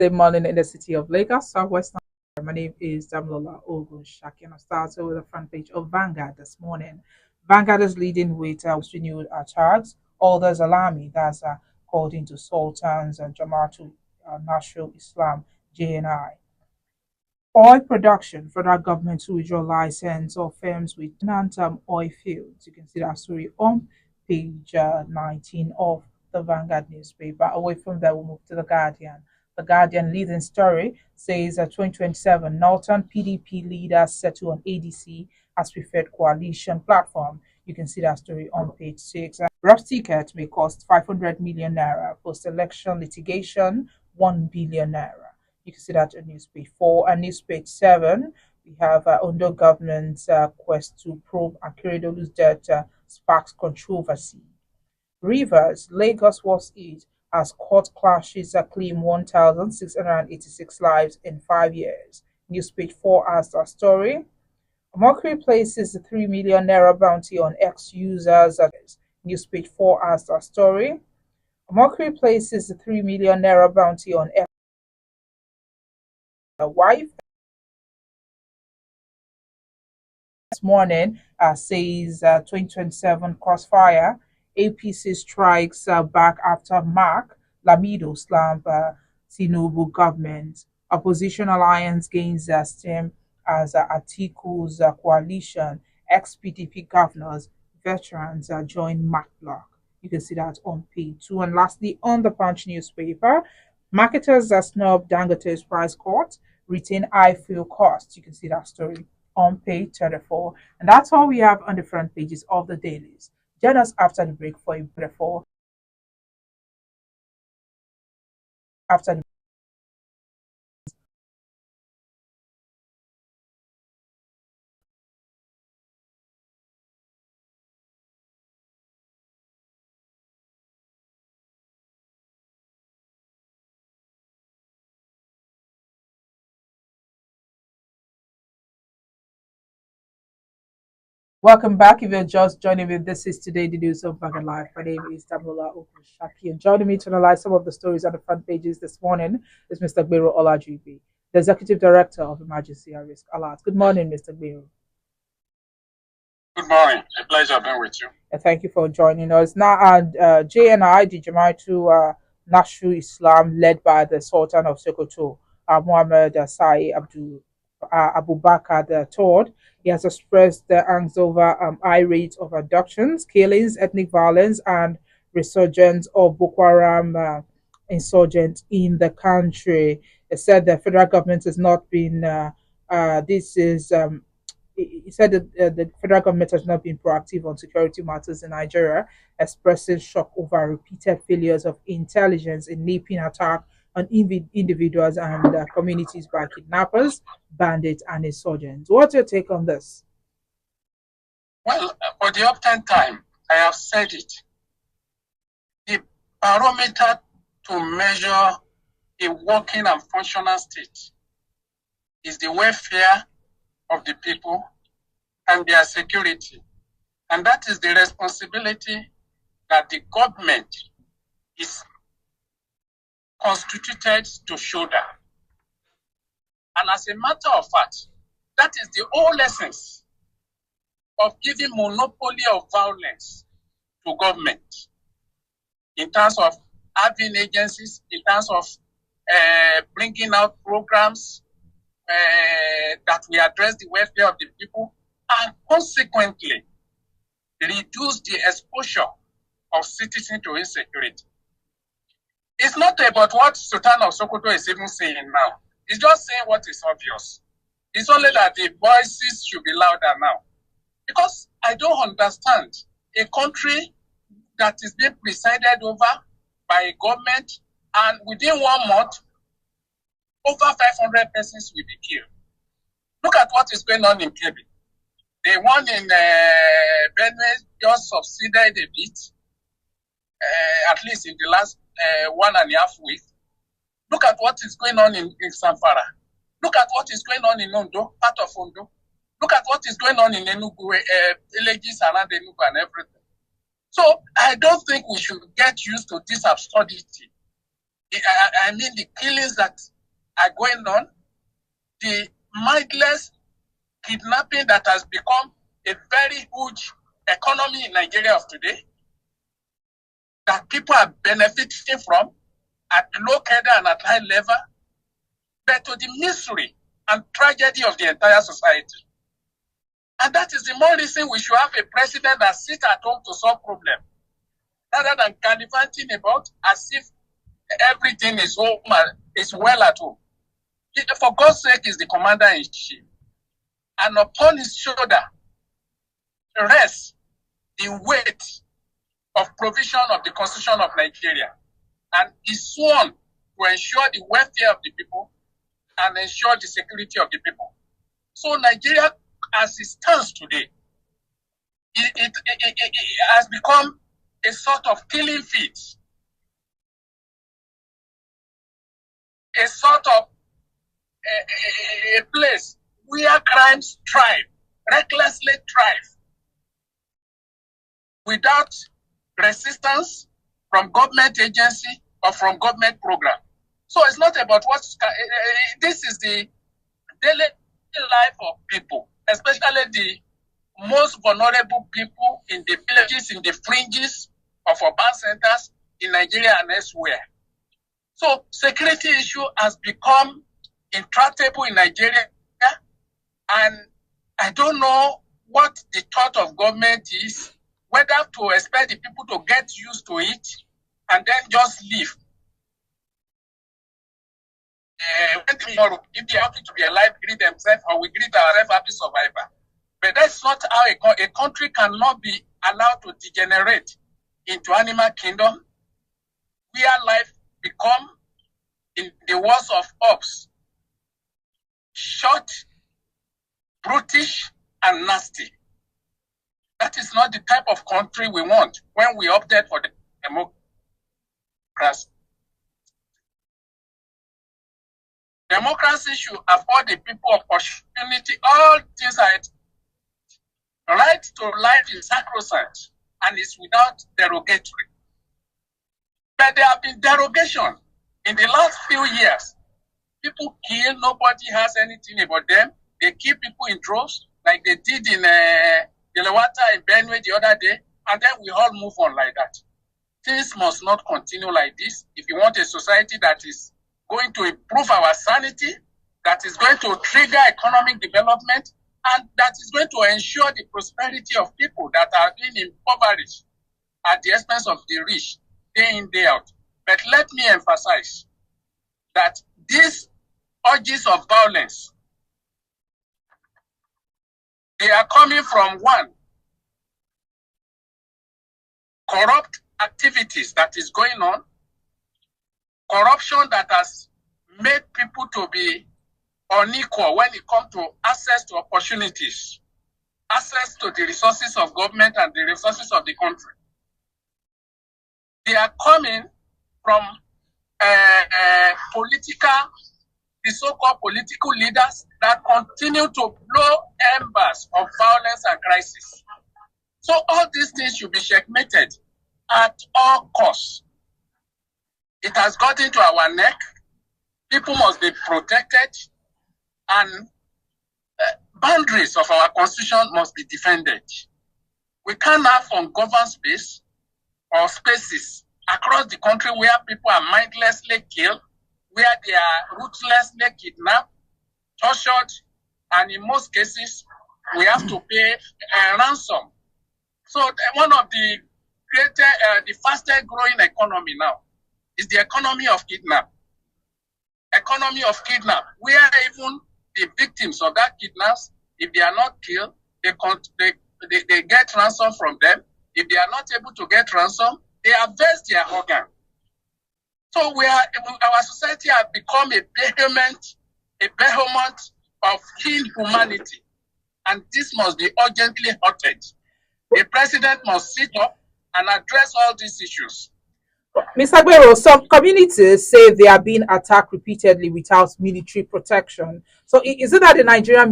Good morning in the city of Lagos, Southwest Nigeria. My name is Damlola Ogunshaki, and I started with the front page of Vanguard this morning. Vanguard is leading with renewed attacks. Others alarming, that's according to Sultan's Jamaatul National Islam JNI. Oil production, federal government to withdraw license of firms with non-term oil fields. You can see that story on page 19 of the Vanguard newspaper. Away from there, we'll move to the Guardian. The Guardian leading story says 2027 Northern PDP leaders settle on ADC as preferred coalition platform. You can see that story on page 6. Rough ticket may cost 500 million naira. Post-election litigation, 1 billion naira. You can see that on news page 4 and news page 7. We have Ondo government's quest to probe Akeredolu's death sparks controversy. Rivers, Lagos was it as court clashes claim 1,686 lives in 5 years. News page 4 has the story. Mercury places the 3 million naira bounty on ex-users. News page 4 has the story. Mercury places the 3 million naira bounty on wife. This morning says 2027 crossfire. APC strikes back after Mark Lamido slammed Tinubu government. Opposition alliance gains steam as Atiku's coalition. Ex-PDP governors, veterans join Mark block. You can see that on page 2. And lastly, on the Punch newspaper, marketers snub Dangote's price cut, retain high fuel costs. You can see that story on page 34. And that's all we have on the front pages of the dailies. Join us after the break for a before. After the Welcome back. If you're just joining me, this is today the news of Bangor Live. My name is Damola Okushaki, and joining me to analyze some of the stories on the front pages this morning is Mr. Gbero Olajubi, the Executive Director of Emergency and Risk Alert. Good morning, Mr. Gbero. Good morning. A pleasure being with you. Thank you for joining us. Now, JNI, the Jamaitu National Islam, led by the Sultan of Sokoto, Muhammad Sai Abu Bakr III. He has expressed the angst over high rates of abductions, killings, ethnic violence, and resurgence of Boko Haram insurgents in the country. He said the federal government has not been. This is. He said that the federal government has not been proactive on security matters in Nigeria, expressing shock over repeated failures of intelligence in nipping attack on individuals and communities by kidnappers, bandits, and insurgents. What's your take on this? Well, for the uptime time, I have said it. The barometer to measure a working and functional state is the welfare of the people and their security. And that is the responsibility that the government is constituted to shoulder. And as a matter of fact, that is the whole essence of giving monopoly of violence to government in terms of having agencies, in terms of bringing out programs that will address the welfare of the people, and consequently reduce the exposure of citizens to insecurity. It's not about what Sultan of Sokoto is even saying now. He's just saying what is obvious. It's only that the voices should be louder now. Because I don't understand a country that is being presided over by a government, and within 1 month, over 500 persons will be killed. Look at what is going on in Kebbi. The one in Benue just succeeded a bit, at least in the last 1.5 weeks. Look at what is going on in Zamfara. Look at what is going on in Ondo, part of Ondo. Look at what is going on in Enugu, villages around Enugu and everything. So I don't think we should get used to this absurdity I mean, the killings that are going on, the mindless kidnapping that has become a very huge economy in Nigeria of today, that people are benefiting from at low cadre and at high level, but to the misery and tragedy of the entire society. And that is the more reason we should have a president that sits at home to solve problems, rather than gallivanting about as if everything is home, is well at home. For God's sake, is the commander-in-chief. And upon his shoulder rests the weight of provision of the Constitution of Nigeria. And he's sworn to ensure the welfare of the people and ensure the security of the people. So Nigeria, as it stands today, it has become a sort of killing field, a sort of a place where crimes thrive, recklessly thrive, without resistance from government agency or from government program. So it's not about what, this is the daily life of people, especially the most vulnerable people in the villages, in the fringes of urban centers in Nigeria and elsewhere. So security issue has become intractable in Nigeria, and I don't know what the thought of government is, whether to expect the people to get used to it and then just leave. When tomorrow, if they are happy to be alive, greet themselves, or we greet ourselves happy survivor. But that's not how a country cannot be allowed to degenerate into animal kingdom, where life become, in the words of Hobbes, short, brutish, and nasty. That is not the type of country we want when we opted for the democracy. Democracy should afford the people opportunity. All things are right to life is sacrosanct and is without derogatory. But there have been derogation in the last few years. People kill, nobody has anything about them. They kill people in droves, like they did in Yelawata in Benue the other day, and then we all move on like that. Things must not continue like this. If you want a society that is going to improve our sanity, that is going to trigger economic development, and that is going to ensure the prosperity of people that are being impoverished at the expense of the rich, day in, day out. But let me emphasize that these urges of violence, they are coming from, one, corrupt activities that is going on, corruption that has made people to be unequal when it comes to access to opportunities, access to the resources of government and the resources of the country. They are coming from the so-called political leaders that continue to blow embers of violence and crisis. So all these things should be checkmated at all costs. It has got into our neck. People must be protected, and boundaries of our constitution must be defended. We can't have ungoverned space or spaces across the country where people are mindlessly killed, where they are ruthlessly kidnapped, tortured, and in most cases, we have to pay a ransom. So one of the the fastest growing economy now is the economy of kidnap. Economy of kidnap, where even the victims of that kidnaps, if they are not killed, they get ransom from them. If they are not able to get ransom, they harvest their organ. So our society has become a behemoth of inhumanity, and this must be urgently halted. The president must sit up and address all these issues. Mr. Guerrero, some communities say they are being attacked repeatedly without military protection. So is it that the Nigerian